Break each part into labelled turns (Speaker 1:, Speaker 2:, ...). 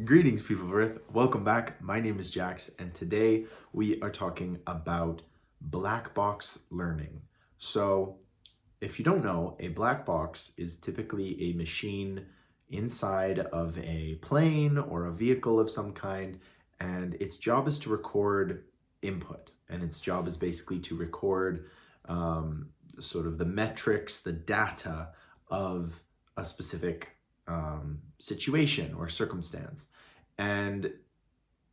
Speaker 1: Greetings, people of Earth. Welcome back. My name is Jax, and today we are talking about black box learning. So, if you don't know, a black box is typically a machine inside of a plane or a vehicle of some kind, and its job is to record input, and its job is basically to record sort of the metrics, the data of a specific situation or circumstance. And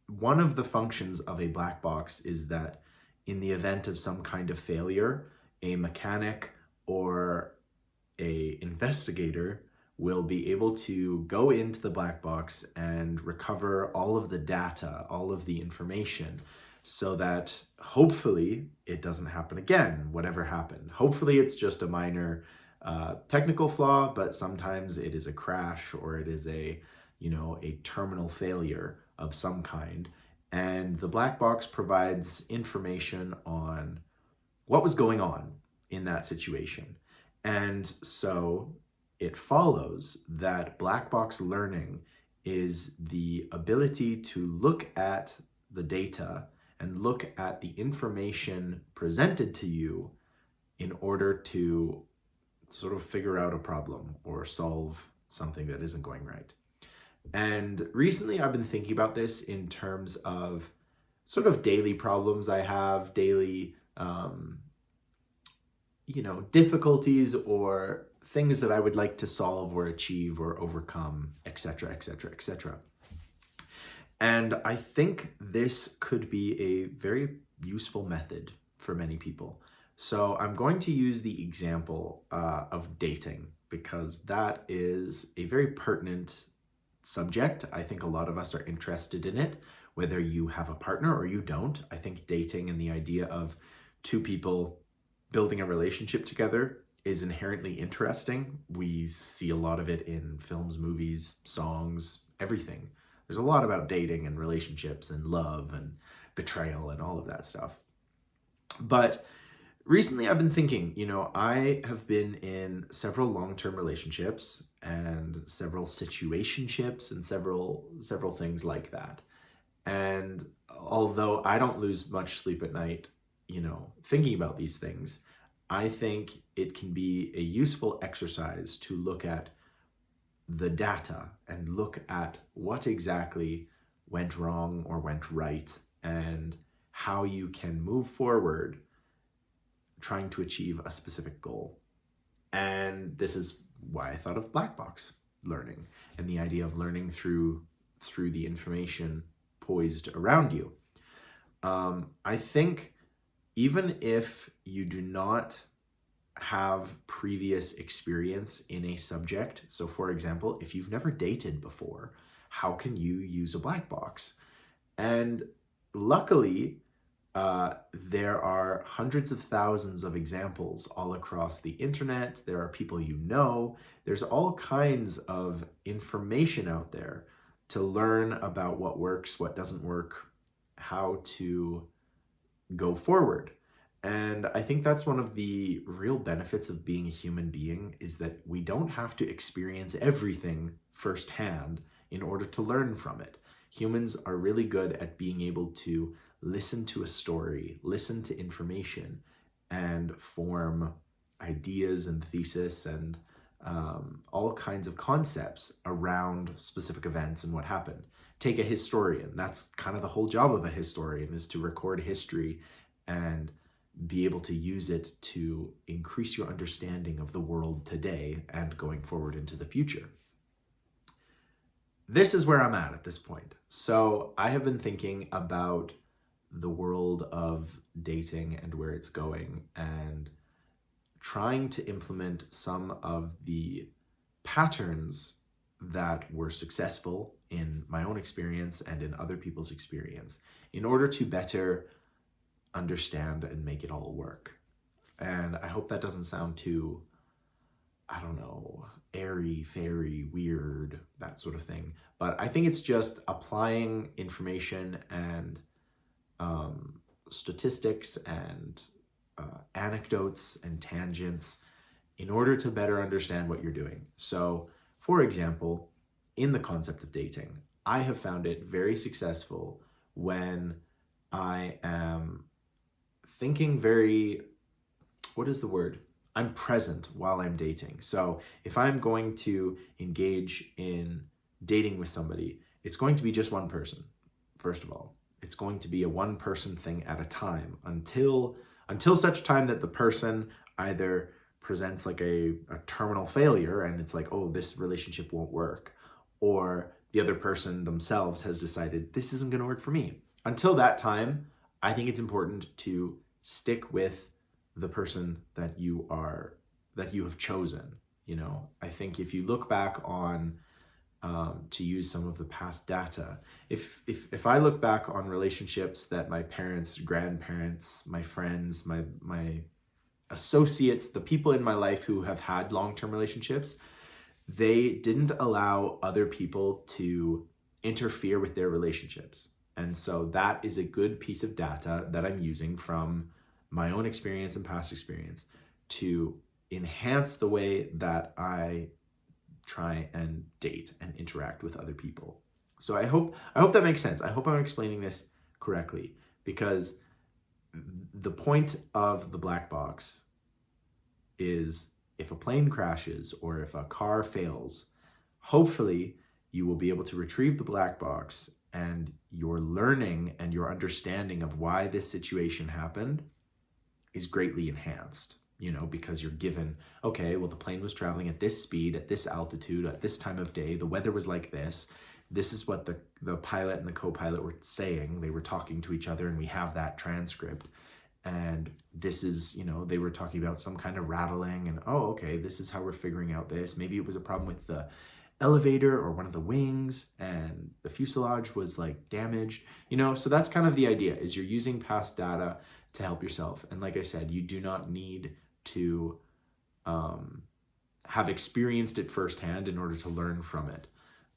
Speaker 1: one of the functions of a black box is that in the event of some kind of failure, a mechanic or a investigator will be able to go into the black box and recover all of the data, all of the information, so that hopefully it doesn't happen again, whatever happened. Hopefully it's just a minor technical flaw, but sometimes it is a crash or it is a terminal failure of some kind. And the black box provides information on what was going on in that situation. And so it follows that black box learning is the ability to look at the data and look at the information presented to you in order to sort of figure out a problem or solve something that isn't going right. And recently I've been thinking about this in terms of sort of daily problems I have, daily, difficulties or things that I would like to solve or achieve or overcome, etc., etc., etc. And I think this could be a very useful method for many people. So I'm going to use the example of dating because that is a very pertinent subject. I think a lot of us are interested in it, whether you have a partner or you don't. I think dating and the idea of two people building a relationship together is inherently interesting. We see a lot of it in films, movies, songs, everything. There's a lot about dating and relationships and love and betrayal and all of that stuff. But recently I've been thinking, I have been in several long-term relationships and several situationships and several things like that. And although I don't lose much sleep at night, thinking about these things, I think it can be a useful exercise to look at the data and look at what exactly went wrong or went right and how you can move forward trying to achieve a specific goal. And this is why I thought of black box learning and the idea of learning through the information poised around you. I think even if you do not have previous experience in a subject, so for example, if you've never dated before, how can you use a black box? And luckily, there are hundreds of thousands of examples all across the internet. There are people there's all kinds of information out there to learn about what works, what doesn't work, how to go forward. And I think that's one of the real benefits of being a human being is that we don't have to experience everything firsthand in order to learn from it. Humans are really good at being able to listen to a story, listen to information, and form ideas and thesis and all kinds of concepts around specific events and what happened. Take a historian. That's kind of the whole job of a historian, is to record history and be able to use it to increase your understanding of the world today and going forward into the future. This is where I'm at this point. So I have been thinking about the world of dating and where it's going and trying to implement some of the patterns that were successful in my own experience and in other people's experience in order to better understand and make it all work. And I hope that doesn't sound too, airy, fairy, weird, that sort of thing. But I think it's just applying information and statistics and anecdotes and tangents in order to better understand what you're doing. So, for example, in the concept of dating, I have found it very successful when I am thinking very, what is the word? I'm present while I'm dating. So if I'm going to engage in dating with somebody, it's going to be just one person, first of all. It's going to be a one person thing at a time until such time that the person either presents like a terminal failure and it's like, oh, this relationship won't work, or the other person themselves has decided this isn't going to work for me. Until that time, I think it's important to stick with the person that you have chosen. You know, I think if you look back on, to use some of the past data, if I look back on relationships that my parents, grandparents, my friends, my associates, the people in my life who have had long-term relationships, they didn't allow other people to interfere with their relationships. And so that is a good piece of data that I'm using from my own experience and past experience to enhance the way that I try and date and interact with other people. So I hope that makes sense. I hope I'm explaining this correctly, because the point of the black box is if a plane crashes or if a car fails, hopefully you will be able to retrieve the black box and your learning and your understanding of why this situation happened is greatly enhanced, you know, because you're given, okay, well, the plane was traveling at this speed, at this altitude, at this time of day, the weather was like this. This is what the pilot and the co-pilot were saying. They were talking to each other, and we have that transcript. And this is, you know, they were talking about some kind of rattling, and oh, okay, this is how we're figuring out this. Maybe it was a problem with the elevator or one of the wings, and the fuselage was like damaged, you know. So that's kind of the idea, is you're using past data to help yourself. And like I said, you do not need to have experienced it firsthand in order to learn from it.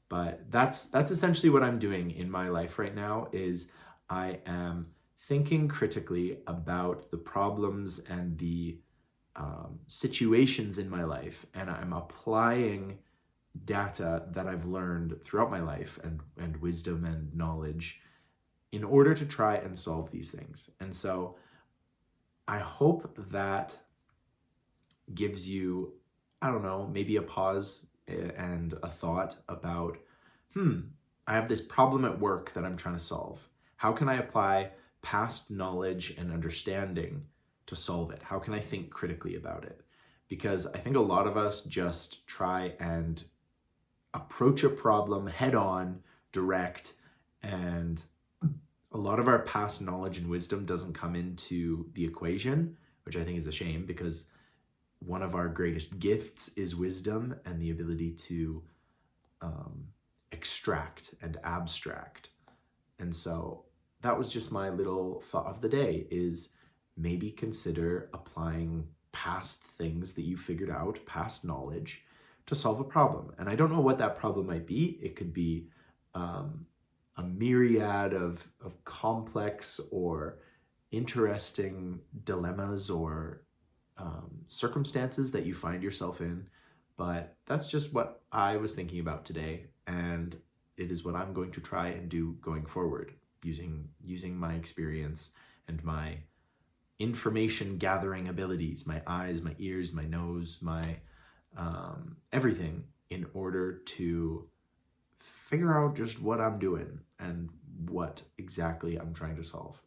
Speaker 1: But that's essentially what I'm doing in my life right now, is I am thinking critically about the problems and the situations in my life, and I'm applying data that I've learned throughout my life and wisdom and knowledge in order to try and solve these things. And so I hope that gives you, I don't know, maybe a pause and a thought about, I have this problem at work that I'm trying to solve. How can I apply past knowledge and understanding to solve it? How can I think critically about it? Because I think a lot of us just try and approach a problem head on, direct, and a lot of our past knowledge and wisdom doesn't come into the equation, which I think is a shame, because one of our greatest gifts is wisdom and the ability to extract and abstract. And so that was just my little thought of the day, is maybe consider applying past things that you figured out, past knowledge, to solve a problem. And I don't know what that problem might be. It could be a myriad of complex or interesting dilemmas or circumstances that you find yourself in. But that's just what I was thinking about today, and it is what I'm going to try and do going forward, using my experience and my information gathering abilities, my eyes, my ears, my nose, my everything, in order to figure out just what I'm doing and what exactly I'm trying to solve.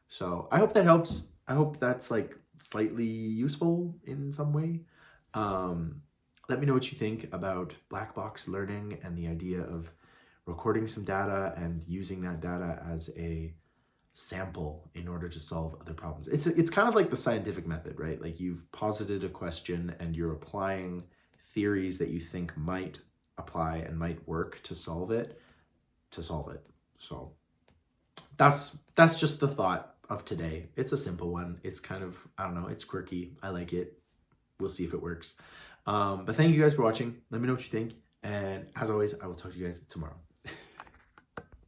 Speaker 1: So I hope that helps. I hope that's like slightly useful in some way. Let me know what you think about Blackbox Learning and the idea of recording some data and using that data as a sample in order to solve other problems. It's kind of like the scientific method, right? Like, you've posited a question and you're applying theories that you think might apply and might work to solve it. So that's just the thought of today. It's a simple one. It's kind of, I don't know, it's quirky. I like it. We'll see if it works. But thank you guys for watching. Let me know what you think. And as always, I will talk to you guys tomorrow.